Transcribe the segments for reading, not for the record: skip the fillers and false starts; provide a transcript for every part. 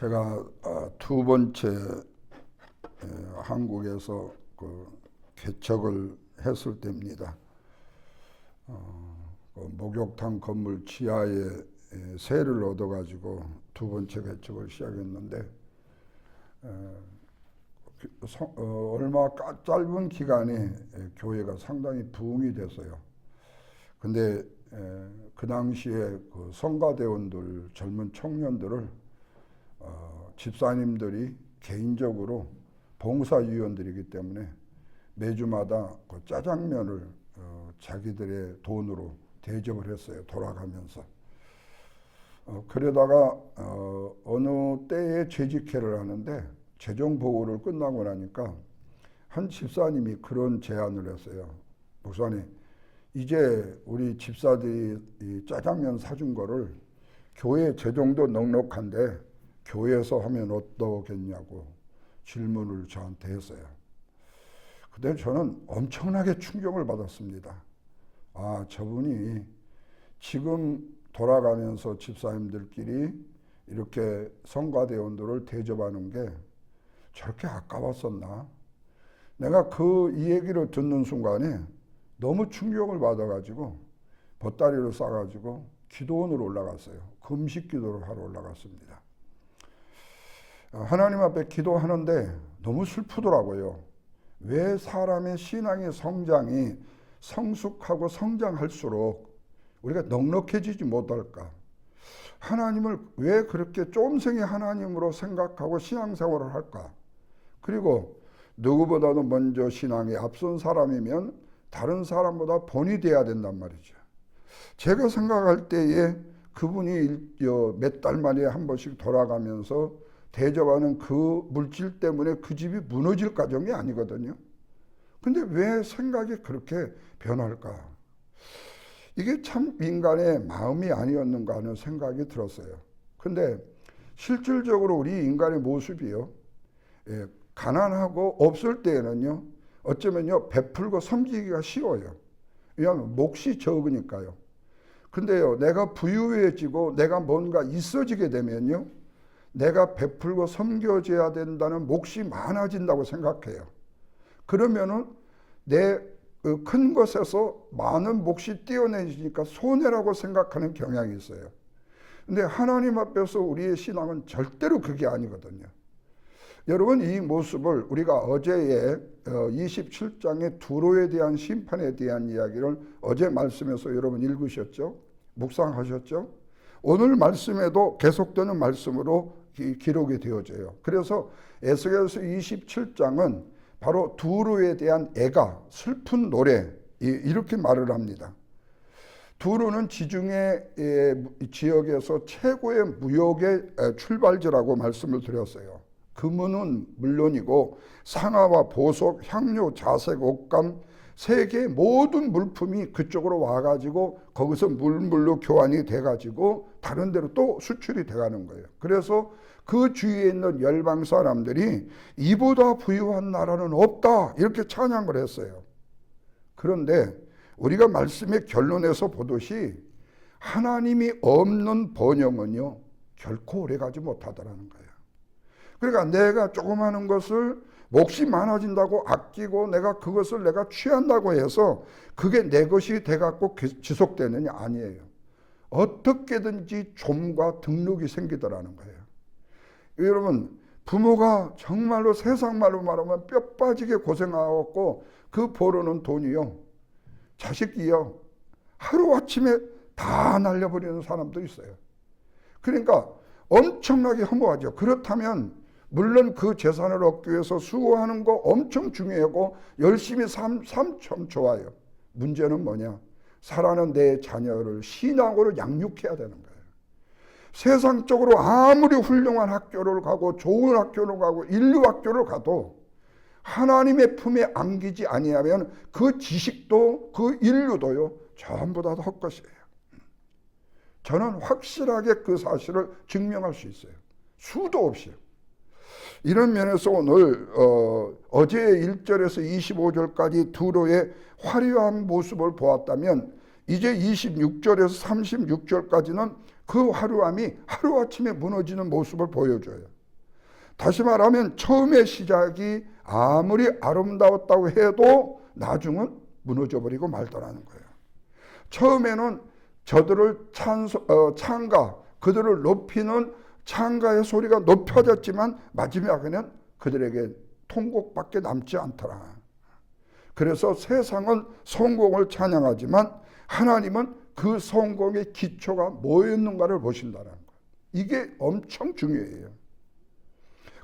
제가 두 번째 한국에서 개척을 했을 때입니다. 목욕탕 건물 지하에 세를 얻어가지고 두 번째 개척을 시작했는데 얼마 짧은 기간에 교회가 상당히 부흥이 됐어요. 근데 그 당시에 그 성가대원들, 젊은 청년들을 집사님들이 개인적으로 봉사위원들이기 때문에 매주마다 그 짜장면을 자기들의 돈으로 대접을 했어요. 돌아가면서. 그러다가 어느 때에 재직회를 하는데 재정보고를 끝나고 나니까 한 집사님이 그런 제안을 했어요. 목사님, 이제 우리 집사들이 이 짜장면 사준 거를 교회 재정도 넉넉한데 교회에서 하면 어떠겠냐고 질문을 저한테 했어요. 그때 저는 엄청나게 충격을 받았습니다. 아, 저분이 지금 돌아가면서 집사님들끼리 이렇게 성가대원들을 대접하는 게 저렇게 아까웠었나? 내가 이 얘기를 듣는 순간에 너무 충격을 받아가지고 보따리를 싸가지고 기도원으로 올라갔어요. 금식 기도를 하러 올라갔습니다. 하나님 앞에 기도하는데 너무 슬프더라고요. 왜 사람의 신앙의 성장이 성숙하고 성장할수록 우리가 넉넉해지지 못할까? 하나님을 왜 그렇게 쫌생이 하나님으로 생각하고 신앙생활을 할까? 그리고 누구보다도 먼저 신앙에 앞선 사람이면 다른 사람보다 본이 돼야 된단 말이죠. 제가 생각할 때에 그분이 몇 달 만에 한 번씩 돌아가면서 대접하는 그 물질 때문에 그 집이 무너질 가정이 아니거든요. 근데 왜 생각이 그렇게 변할까? 이게 참 인간의 마음이 아니었는가 하는 생각이 들었어요. 근데 실질적으로 우리 인간의 모습이요, 가난하고 없을 때에는요, 어쩌면요, 베풀고 섬기기가 쉬워요. 왜냐하면 몫이 적으니까요. 근데요, 내가 부유해지고 내가 뭔가 있어지게 되면요, 내가 베풀고 섬겨줘야 된다는 몫이 많아진다고 생각해요. 그러면은 내 큰 것에서 많은 몫이 떼어내지니까 손해라고 생각하는 경향이 있어요. 근데 하나님 앞에서 우리의 신앙은 절대로 그게 아니거든요. 여러분, 이 모습을 우리가 어제의 27장의 두로에 대한 심판에 대한 이야기를 어제 말씀에서 여러분 읽으셨죠? 묵상하셨죠? 오늘 말씀에도 계속되는 말씀으로 기록이 되어져요. 그래서 에스겔서 27장은 바로 두로에 대한 애가, 슬픈 노래, 이렇게 말을 합니다. 두로는 지중해 지역에서 최고의 무역의 출발지라고 말씀을 드렸어요. 금은은 물론이고 상아와 보석, 향료, 자색, 옷감, 세계 모든 물품이 그쪽으로 와가지고 거기서 물물로 교환이 돼가지고 다른 데로 또 수출이 돼가는 거예요. 그래서 그 주위에 있는 열방 사람들이 이보다 부유한 나라는 없다, 이렇게 찬양을 했어요. 그런데 우리가 말씀의 결론에서 보듯이 하나님이 없는 번영은요, 결코 오래가지 못하더라는 거예요. 그러니까 내가 조금 하는 것을 몫이 많아진다고 아끼고 내가 그것을 내가 취한다고 해서 그게 내 것이 돼갖고 지속되느냐? 아니에요. 어떻게든지 좀과 등록이 생기더라는 거예요. 여러분, 부모가 정말로 세상 말로 말하면 뼈 빠지게 고생하고 그 벌어놓은 돈이요, 자식이요, 하루아침에 다 날려버리는 사람도 있어요. 그러니까 엄청나게 허무하죠. 그렇다면 물론 그 재산을 얻기 위해서 수고하는 거 엄청 중요하고 열심히 삶 참 좋아요. 문제는 뭐냐? 살아는 내 자녀를 신앙으로 양육해야 되는 거예요. 세상적으로 아무리 훌륭한 학교를 가고 좋은 학교를 가고 인류 학교를 가도 하나님의 품에 안기지 아니하면 그 지식도 그 인류도요, 전부 다 헛것이에요. 저는 확실하게 그 사실을 증명할 수 있어요. 수도 없이요. 이런 면에서 오늘 어제의 1절에서 25절까지 두로의 화려한 모습을 보았다면 이제 26절에서 36절까지는 그 화려함이 하루아침에 무너지는 모습을 보여줘요. 다시 말하면 처음의 시작이 아무리 아름다웠다고 해도 나중은 무너져버리고 말더라는 거예요. 처음에는 저들을 찬가, 그들을 높이는 찬가의 소리가 높여졌지만 마지막에는 그들에게 통곡밖에 남지 않더라. 그래서 세상은 성공을 찬양하지만 하나님은 그 성공의 기초가 뭐였는가를 보신다는 거예요. 이게 엄청 중요해요.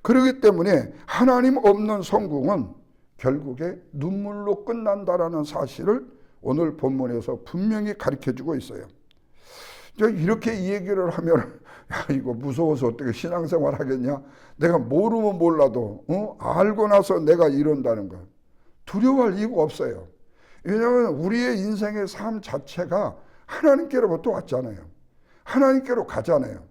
그렇기 때문에 하나님 없는 성공은 결국에 눈물로 끝난다라는 사실을 오늘 본문에서 분명히 가르쳐주고 있어요. 이렇게 이 얘기를 하면 야, 이거 무서워서 어떻게 신앙생활 하겠냐? 내가 모르면 몰라도 알고 나서 내가 이런다는 거 두려워할 이유가 없어요. 왜냐하면 우리의 인생의 삶 자체가 하나님께로부터 왔잖아요. 하나님께로 가잖아요.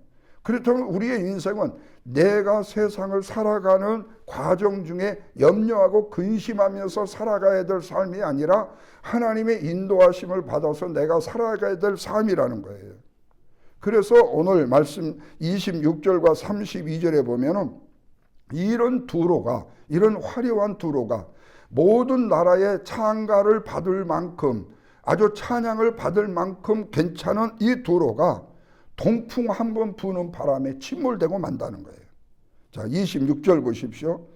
그렇다면 우리의 인생은 내가 세상을 살아가는 과정 중에 염려하고 근심하면서 살아가야 될 삶이 아니라 하나님의 인도하심을 받아서 내가 살아가야 될 삶이라는 거예요. 그래서 오늘 말씀 26절과 32절에 보면은 이런 두로가, 이런 화려한 두로가 모든 나라의 찬가를 받을 만큼, 아주 찬양을 받을 만큼 괜찮은 이 두로가 동풍 한 번 부는 바람에 침몰되고 만다는 거예요. 자, 26절 보십시오.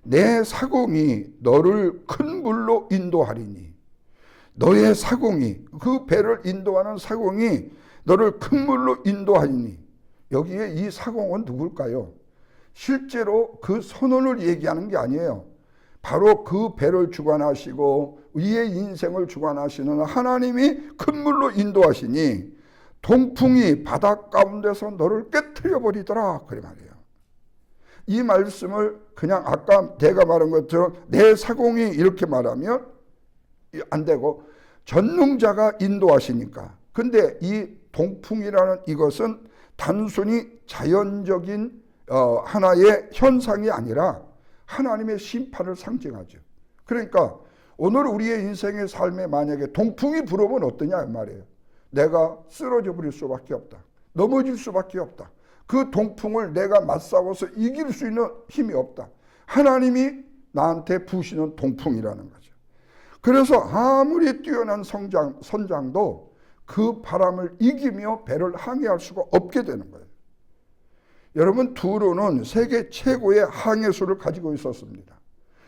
내 사공이 너를 큰 물로 인도하리니. 너의 사공이, 그 배를 인도하는 사공이 너를 큰 물로 인도하리니. 여기에 이 사공은 누굴까요? 실제로 그 선원을 얘기하는 게 아니에요. 바로 그 배를 주관하시고 위의 인생을 주관하시는 하나님이 큰 물로 인도하시니 동풍이 바다 가운데서 너를 깨트려 버리더라, 그래 말이에요. 이 말씀을 그냥 아까 내가 말한 것처럼 내 사공이 이렇게 말하면 안 되고 전능자가 인도하시니까. 근데 이 동풍이라는 이것은 단순히 자연적인 하나의 현상이 아니라 하나님의 심판을 상징하죠. 그러니까 오늘 우리의 인생의 삶에 만약에 동풍이 불어오면 어떠냐 이 말이에요. 내가 쓰러져 버릴 수밖에 없다. 넘어질 수밖에 없다. 그 동풍을 내가 맞싸워서 이길 수 있는 힘이 없다. 하나님이 나한테 부시는 동풍이라는 거죠. 그래서 아무리 뛰어난 선장도 그 바람을 이기며 배를 항해할 수가 없게 되는 거예요. 여러분, 두로는 세계 최고의 항해수를 가지고 있었습니다.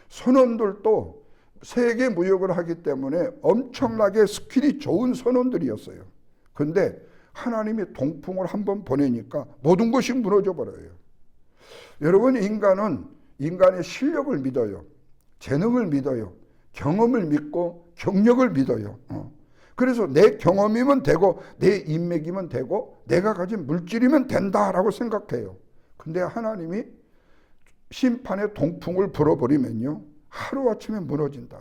선원들도 세계 무역을 하기 때문에 엄청나게 스킬이 좋은 선원들이었어요. 근데 하나님이 동풍을 한번 보내니까 모든 것이 무너져 버려요. 여러분, 인간은 인간의 실력을 믿어요. 재능을 믿어요. 경험을 믿고 경력을 믿어요. 그래서 내 경험이면 되고 내 인맥이면 되고 내가 가진 물질이면 된다라고 생각해요. 근데 하나님이 심판의 동풍을 불어버리면요, 하루아침에 무너진다.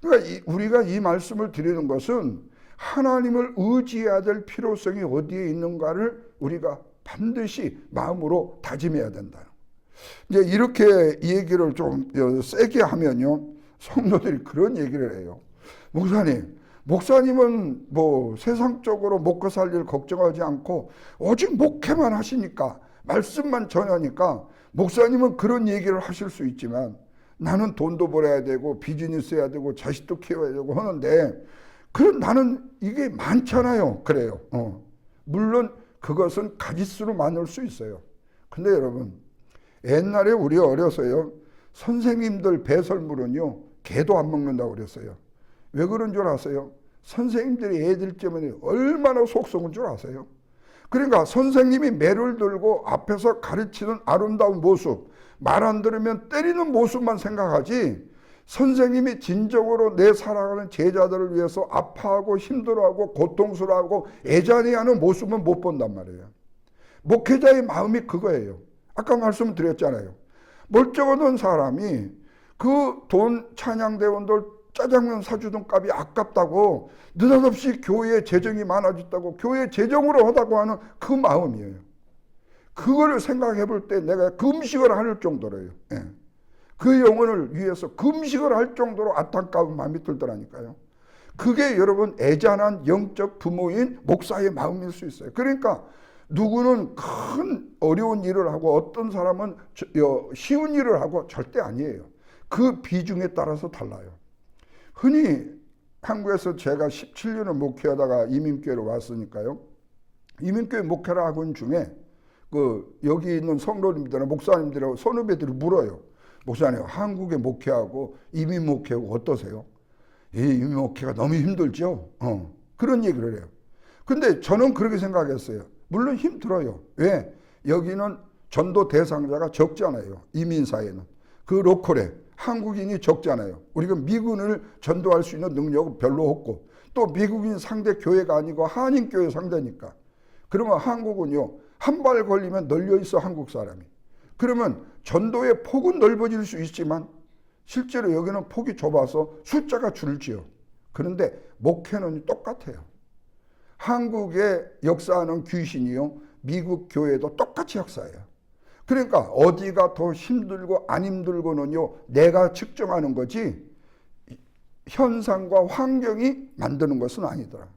그러니까 우리가 이 말씀을 드리는 것은 하나님을 의지해야 될 필요성이 어디에 있는가를 우리가 반드시 마음으로 다짐해야 된다. 이제 이렇게 얘기를 좀 세게 하면요, 성도들이 그런 얘기를 해요. 목사님은 뭐 세상적으로 먹고 살 일 걱정하지 않고 오직 목회만 하시니까, 말씀만 전하니까 목사님은 그런 얘기를 하실 수 있지만 나는 돈도 벌어야 되고 비즈니스 해야 되고 자식도 키워야 되고 하는데 그럼 나는 이게 많잖아요. 그래요. 물론 그것은 가짓수로 많을 수 있어요. 근데 여러분, 옛날에 우리 어려서요, 선생님들 배설물은요 개도 안 먹는다고 그랬어요. 왜 그런 줄 아세요? 선생님들이 애들 때문에 얼마나 속 썩은 줄 아세요? 그러니까 선생님이 매를 들고 앞에서 가르치는 아름다운 모습, 말 안 들으면 때리는 모습만 생각하지, 선생님이 진정으로 내 살아가는 제자들을 위해서 아파하고 힘들어하고 고통스러워하고 애잔해하는 모습은 못 본단 말이에요. 목회자의 마음이 그거예요. 아까 말씀드렸잖아요. 멀쩡하던 사람이 그 돈 찬양대원들 짜장면 사주던 값이 아깝다고 느닷없이 교회에 재정이 많아졌다고 교회 재정으로 하다고 하는 그 마음이에요. 그거를 생각해 볼 때 내가 금식을 할 정도로요. 그 영혼을 위해서 금식을 할 정도로 안타까운 마음이 들더라니까요. 그게 여러분 애잔한 영적 부모인 목사의 마음일 수 있어요. 그러니까 누구는 큰 어려운 일을 하고 어떤 사람은 쉬운 일을 하고 절대 아니에요. 그 비중에 따라서 달라요. 흔히 한국에서 제가 17년을 목회하다가 이민교회로 왔으니까요. 이민교회 목회를 하고 있는 중에 여기 있는 성도님들이나 목사님들하고 선후배들이 물어요. 목사님, 한국에 목회하고 이민 목회하고 어떠세요? 이민 목회가 너무 힘들죠? 그런 얘기를 해요. 근데 저는 그렇게 생각했어요. 물론 힘들어요. 왜? 여기는 전도 대상자가 적잖아요. 이민사회는. 그 로컬에 한국인이 적잖아요. 우리가 미군을 전도할 수 있는 능력은 별로 없고, 또 미국인 상대 교회가 아니고 한인교회 상대니까. 그러면 한국은요, 한 발 걸리면 널려 있어, 한국 사람이. 그러면 전도의 폭은 넓어질 수 있지만 실제로 여기는 폭이 좁아서 숫자가 줄지요. 그런데 목회는 똑같아요. 한국에 역사하는 귀신이요, 미국 교회도 똑같이 역사해요. 그러니까 어디가 더 힘들고 안 힘들고는요, 내가 측정하는 거지 현상과 환경이 만드는 것은 아니더라.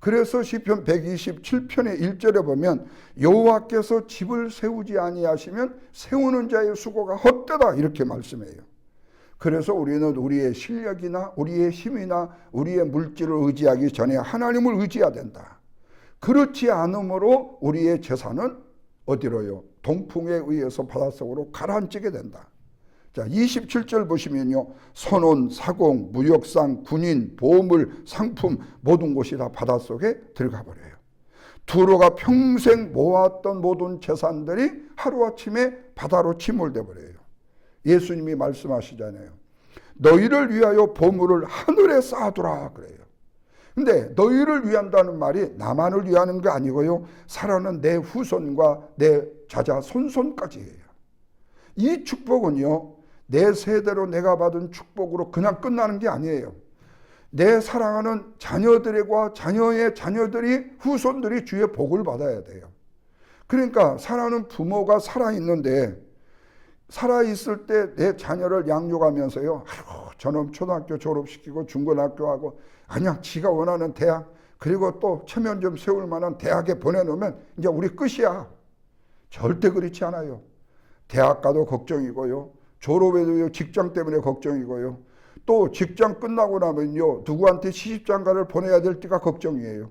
그래서 시편 127편의 1절에 보면 여호와께서 집을 세우지 아니하시면 세우는 자의 수고가 헛되다 이렇게 말씀해요. 그래서 우리는 우리의 실력이나 우리의 힘이나 우리의 물질을 의지하기 전에 하나님을 의지해야 된다. 그렇지 않으므로 우리의 재산은 어디로요? 동풍에 의해서 바닷속으로 가라앉게 된다. 자, 27절 보시면요, 선원, 사공, 무역상, 군인, 보물, 상품 모든 곳이 다 바닷속에 들어가 버려요. 두로가 평생 모았던 모든 재산들이 하루아침에 바다로 침몰돼 버려요. 예수님이 말씀하시잖아요. 너희를 위하여 보물을 하늘에 쌓아두라 그래요. 근데 너희를 위한다는 말이 나만을 위하는 게 아니고요, 살아는 내 후손과 내 자자 손손까지예요. 이 축복은요, 내 세대로 내가 받은 축복으로 그냥 끝나는 게 아니에요. 내 사랑하는 자녀들과 자녀의 자녀들이, 후손들이 주의 복을 받아야 돼요. 그러니까 사랑하는 부모가 살아있는데, 살아있을 때 내 자녀를 양육하면서요, 아이고 저놈 초등학교 졸업시키고 중고등학교 하고 그냥 지가 원하는 대학, 그리고 또 체면 좀 세울 만한 대학에 보내놓으면 이제 우리 끝이야. 절대 그렇지 않아요. 대학 가도 걱정이고요, 졸업해도 직장 때문에 걱정이고요, 또 직장 끝나고 나면요, 누구한테 시집장가를 보내야 될 때가 걱정이에요.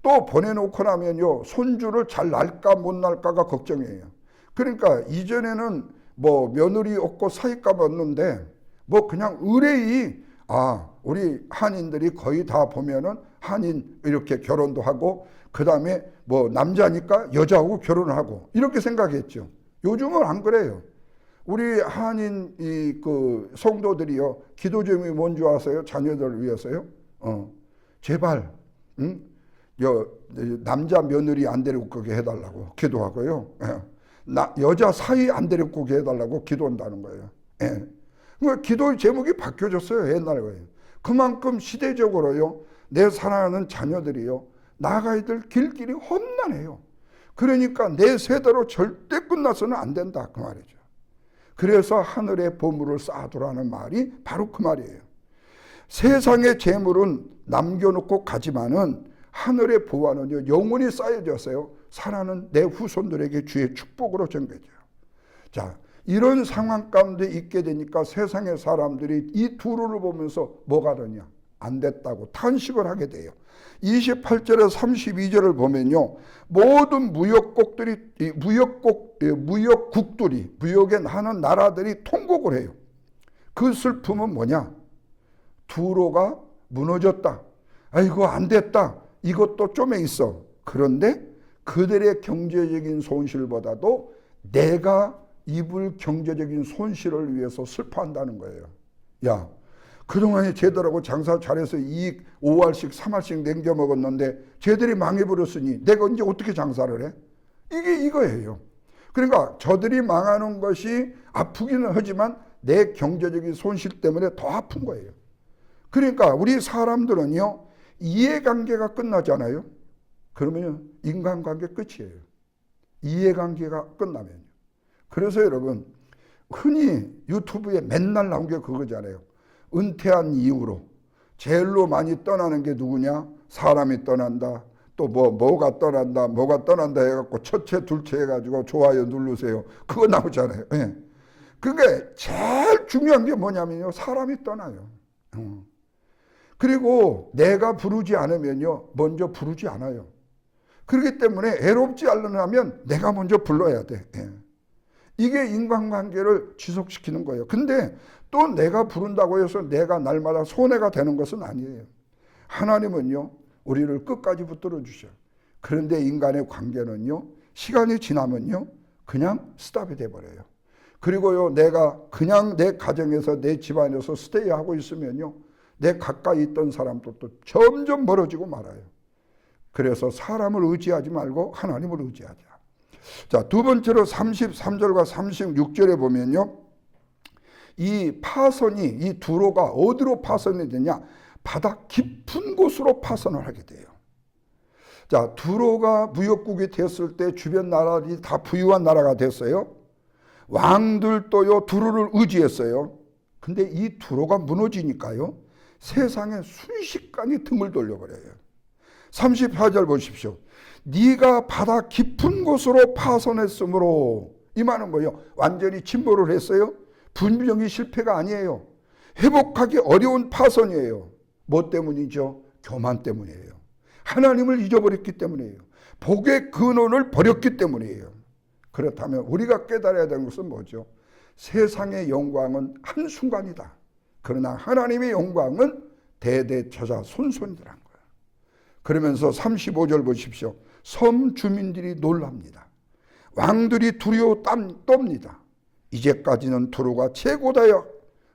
또 보내놓고 나면요, 손주를 잘 낳을까 못 낳을까가 걱정이에요. 그러니까 이전에는 뭐 며느리 없고 사위감 없는데 뭐 그냥 의뢰이, 우리 한인들이 거의 다 보면은 한인 이렇게 결혼도 하고 그 다음에 뭐 남자니까 여자하고 결혼을 하고 이렇게 생각했죠. 요즘은 안 그래요. 우리 한인 성도들이요, 기도 제목이 뭔지 아세요? 자녀들을 위해서요. 제발, 남자 며느리 안 데리고 가게 해달라고 기도하고요. 여자 사위 안 데리고 가게 해달라고 기도한다는 거예요. 그러니까 기도 제목이 바뀌어졌어요, 옛날 거예요. 그만큼 시대적으로요, 내 사랑하는 자녀들이요, 나아가야 될 길길이 험난해요. 그러니까 내 세대로 절대 끝나서는 안 된다, 그 말이죠. 그래서 하늘에 보물을 쌓아두라는 말이 바로 그 말이에요. 세상의 재물은 남겨놓고 가지만은 하늘의 보화는요, 영원히 쌓여졌어요. 살아는 내 후손들에게 주의 축복으로 전겨져요. 자, 이런 상황 가운데 있게 되니까 세상의 사람들이 이 두루를 보면서 뭐가 되냐? 안 됐다고 탄식을 하게 돼요. 28절에서 32절을 보면요, 모든 무역국들이 무역에 하는 나라들이 통곡을 해요. 그 슬픔은 뭐냐? 두로가 무너졌다. 아이고 안 됐다. 이것도 좀에 있어. 그런데 그들의 경제적인 손실보다도 내가 입을 경제적인 손실을 위해서 슬퍼한다는 거예요. 야, 그동안에 쟤들하고 장사 잘해서 이익 5알씩 3알씩 남겨 먹었는데 쟤들이 망해버렸으니 내가 이제 어떻게 장사를 해? 이게 이거예요. 그러니까 저들이 망하는 것이 아프기는 하지만 내 경제적인 손실 때문에 더 아픈 거예요. 그러니까 우리 사람들은요, 이해관계가 끝나잖아요. 그러면 인간관계 끝이에요. 이해관계가 끝나면요. 그래서 여러분, 흔히 유튜브에 맨날 나온 게 그거잖아요. 은퇴한 이후로 제일로 많이 떠나는 게 누구냐? 사람이 떠난다. 또 뭐가 떠난다 해갖고 첫째, 둘째 해가지고 좋아요 누르세요. 그거 나오잖아요. 예. 그게 제일 중요한 게 뭐냐면요. 사람이 떠나요. 그리고 내가 부르지 않으면요. 먼저 부르지 않아요. 그렇기 때문에 애롭지 않으려면 내가 먼저 불러야 돼. 예. 이게 인간관계를 지속시키는 거예요. 근데 또 내가 부른다고 해서 내가 날마다 손해가 되는 것은 아니에요. 하나님은요, 우리를 끝까지 붙들어 주셔요. 그런데 인간의 관계는요, 시간이 지나면요, 그냥 스탑이 돼버려요. 그리고요, 내가 그냥 내 가정에서 내 집안에서 스테이하고 있으면요, 내 가까이 있던 사람들도 점점 멀어지고 말아요. 그래서 사람을 의지하지 말고 하나님을 의지하자. 자, 두 번째로 33절과 36절에 보면요, 이 파선이, 이 두로가 어디로 파선이 되냐? 바다 깊은 곳으로 파선을 하게 돼요. 자, 두로가 무역국이 됐을 때 주변 나라들이 다 부유한 나라가 됐어요. 왕들도요, 두로를 의지했어요. 근데 이 두로가 무너지니까요, 세상에 순식간에 등을 돌려버려요. 34절 보십시오. 네가 바다 깊은 곳으로 파선했으므로, 이 말은 뭐예요? 완전히 침몰을 했어요. 분명히 실패가 아니에요. 회복하기 어려운 파선이에요. 뭐 때문이죠? 교만 때문이에요. 하나님을 잊어버렸기 때문이에요. 복의 근원을 버렸기 때문이에요. 그렇다면 우리가 깨달아야 되는 것은 뭐죠? 세상의 영광은 한순간이다. 그러나 하나님의 영광은 대대처자 손손이라는 거예요. 그러면서 35절 보십시오. 섬 주민들이 놀랍니다. 왕들이 두려워 떱니다. 이제까지는 두로가 최고다요.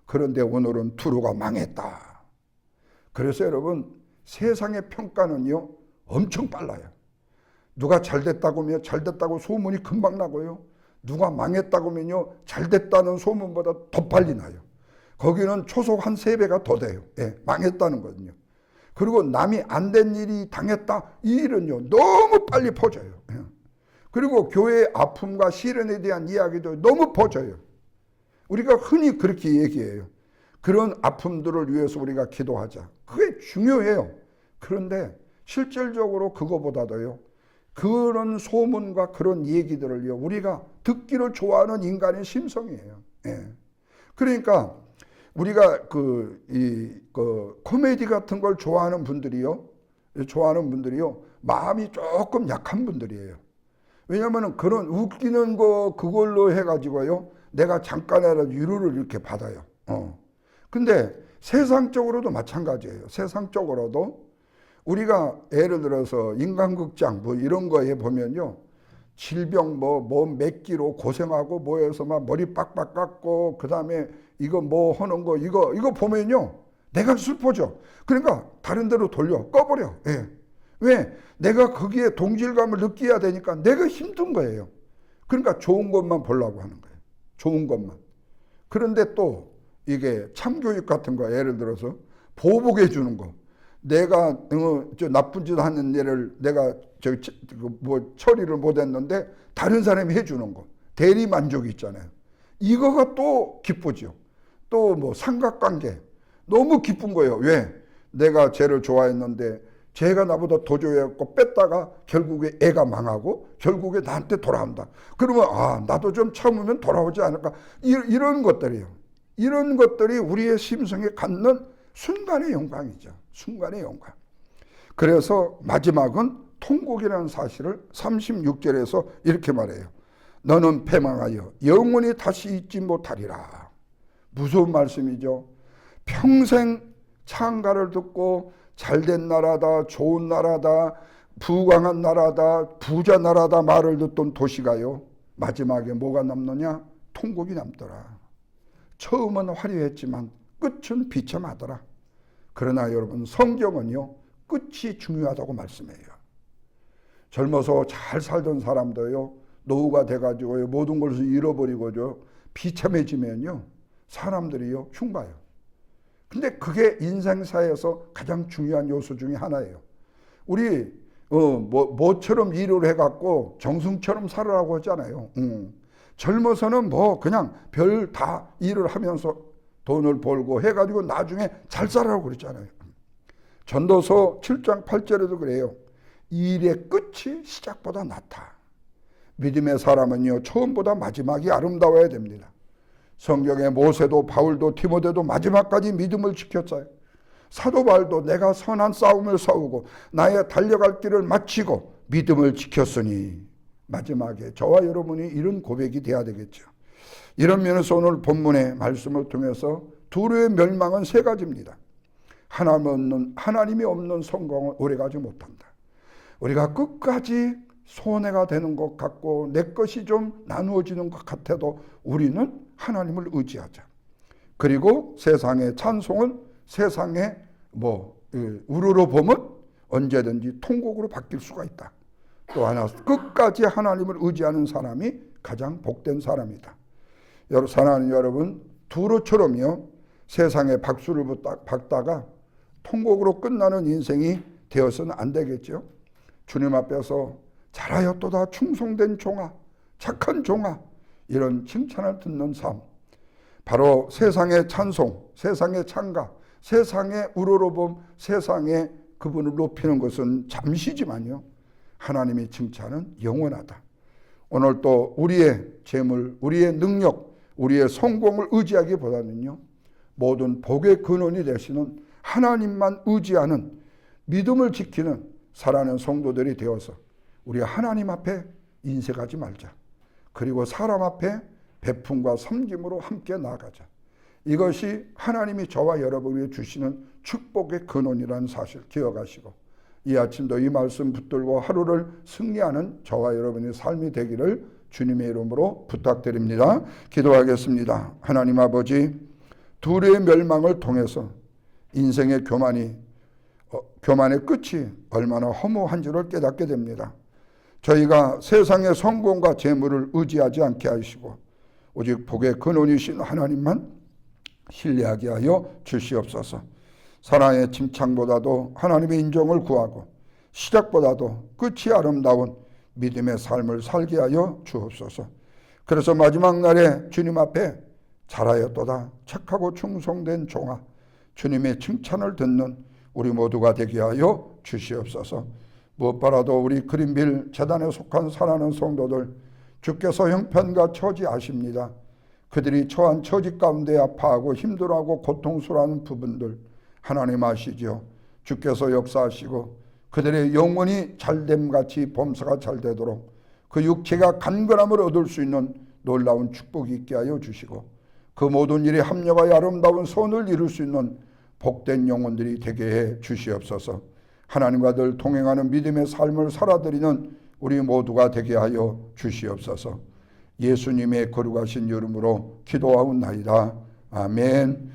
그런데 오늘은 두로가 망했다. 그래서 여러분, 세상의 평가는요, 엄청 빨라요. 누가 잘됐다고 하면 잘됐다고 소문이 금방 나고요. 누가 망했다고 하면요, 잘됐다는 소문보다 더 빨리 나요. 거기는 초속 한 3배가 더 돼요. 예, 망했다는 거든요. 그리고 남이 안 된 일이 당했다, 이 일은요, 너무 빨리 퍼져요. 예. 그리고 교회의 아픔과 시련에 대한 이야기도 너무 퍼져요. 우리가 흔히 그렇게 얘기해요. 그런 아픔들을 위해서 우리가 기도하자. 그게 중요해요. 그런데 실질적으로 그거보다도요, 그런 소문과 그런 얘기들을요, 우리가 듣기를 좋아하는 인간의 심성이에요. 예. 그러니까 우리가 코미디 같은 걸 좋아하는 분들이요, 마음이 조금 약한 분들이에요. 왜냐하면 그런 웃기는 거 그걸로 해가지고요, 내가 잠깐이라도 위로를 이렇게 받아요. 근데 세상적으로도 마찬가지예요. 세상적으로도 우리가 예를 들어서 인간극장 뭐 이런 거에 보면요, 질병 몸 몇 끼로 고생하고 뭐해서 막 머리 빡빡 깎고 그 다음에 이거 뭐 하는 거 이거 보면요, 내가 슬퍼져. 그러니까 다른 데로 돌려 꺼버려. 예. 왜? 내가 거기에 동질감을 느껴야 되니까 내가 힘든 거예요. 그러니까 좋은 것만 보려고 하는 거예요. 좋은 것만. 그런데 또 이게 참교육 같은 거, 예를 들어서 보복해 주는 거. 내가 나쁜 짓 하는 일을 내가 처리를 못했는데 다른 사람이 해주는 거, 대리 만족이 있잖아요. 이거가 또 기쁘죠. 또 뭐 삼각관계 너무 기쁜 거예요. 왜? 내가 쟤를 좋아했는데 쟤가 나보다 더 좋아했고 뺐다가 결국에 애가 망하고 결국에 나한테 돌아온다. 그러면 나도 좀 참으면 돌아오지 않을까. 이런 것들이에요. 이런 것들이 우리의 심성에 갖는 순간의 영광이죠. 순간의 영광. 그래서 마지막은 통곡이라는 사실을 36절에서 이렇게 말해요. 너는 패망하여 영원히 다시 잊지 못하리라. 무서운 말씀이죠. 평생 찬가를 듣고 잘된 나라다, 좋은 나라다, 부강한 나라다, 부자 나라다 말을 듣던 도시가요, 마지막에 뭐가 남느냐? 통곡이 남더라. 처음은 화려했지만 끝은 비참하더라. 그러나 여러분, 성경은요, 끝이 중요하다고 말씀해요. 젊어서 잘 살던 사람도요, 노후가 돼가지고요, 모든 것을 잃어버리고요, 비참해지면요, 사람들이요, 흉봐요. 근데 그게 인생사에서 가장 중요한 요소 중에 하나예요. 우리 뭐처럼 일을 해갖고 정승처럼 살으라고 하잖아요. 젊어서는 뭐 그냥 별 다 일을 하면서 돈을 벌고 해가지고 나중에 잘 살아라고 그랬잖아요. 전도서 7장 8절에도 그래요. 일의 끝이 시작보다 낫다. 믿음의 사람은요, 처음보다 마지막이 아름다워야 됩니다. 성경에 모세도 바울도 디모데도 마지막까지 믿음을 지켰어요. 사도 바울도 내가 선한 싸움을 싸우고 나의 달려갈 길을 마치고 믿음을 지켰으니, 마지막에 저와 여러분이 이런 고백이 돼야 되겠죠. 이런 면에서 오늘 본문의 말씀을 통해서 둘의 멸망은 세 가지입니다. 하나님이 없는 성공은 오래가지 못한다. 우리가 끝까지 손해가 되는 것 같고 내 것이 좀 나누어지는 것 같아도 우리는 하나님을 의지하자. 그리고 세상의 찬송은 세상의 우러러봄은 언제든지 통곡으로 바뀔 수가 있다. 또 하나, 끝까지 하나님을 의지하는 사람이 가장 복된 사람이다. 사랑하는 여러분, 두루처럼요, 세상에 박수를 받다가 통곡으로 끝나는 인생이 되어서는 안 되겠죠. 주님 앞에서 잘하였도다 충성된 종아, 착한 종아, 이런 칭찬을 듣는 삶, 바로 세상의 찬송, 세상의 찬가, 세상의 우러러봄, 세상에 그분을 높이는 것은 잠시지만요, 하나님의 칭찬은 영원하다. 오늘 또 우리의 재물, 우리의 능력, 우리의 성공을 의지하기보다는요, 모든 복의 근원이 되시는 하나님만 의지하는, 믿음을 지키는 살아가는 성도들이 되어서 우리 하나님 앞에 인색하지 말자. 그리고 사람 앞에 베품과 섬김으로 함께 나아가자. 이것이 하나님이 저와 여러분에게 주시는 축복의 근원이라는 사실 기억하시고, 이 아침도 이 말씀 붙들고 하루를 승리하는 저와 여러분의 삶이 되기를 주님의 이름으로 부탁드립니다. 기도하겠습니다. 하나님 아버지, 둘의 멸망을 통해서 인생의 교만의 끝이 얼마나 허무한지를 깨닫게 됩니다. 저희가 세상의 성공과 재물을 의지하지 않게 하시고 오직 복의 근원이신 하나님만 신뢰하게 하여 주시옵소서. 사랑의 칭찬보다도 하나님의 인정을 구하고 시작보다도 끝이 아름다운 믿음의 삶을 살게 하여 주옵소서. 그래서 마지막 날에 주님 앞에 잘하였도다 착하고 충성된 종아, 주님의 칭찬을 듣는 우리 모두가 되게 하여 주시옵소서. 무엇보다도 우리 그린빌 재단에 속한 사랑하는 성도들, 주께서 형편과 처지 아십니다. 그들이 처한 처지 가운데 아파하고 힘들어하고 고통스러워하는 부분들 하나님 아시죠. 주께서 역사하시고 그들의 영혼이 잘됨같이 범사가 잘 되도록 그 육체가 간건함을 얻을 수 있는 놀라운 축복이 있게 하여 주시고, 그 모든 일에 합력하여 아름다운 선을 이룰 수 있는 복된 영혼들이 되게 해 주시옵소서. 하나님과 늘 동행하는 믿음의 삶을 살아드리는 우리 모두가 되게 하여 주시옵소서. 예수님의 거룩하신 이름으로 기도하옵나이다. 아멘.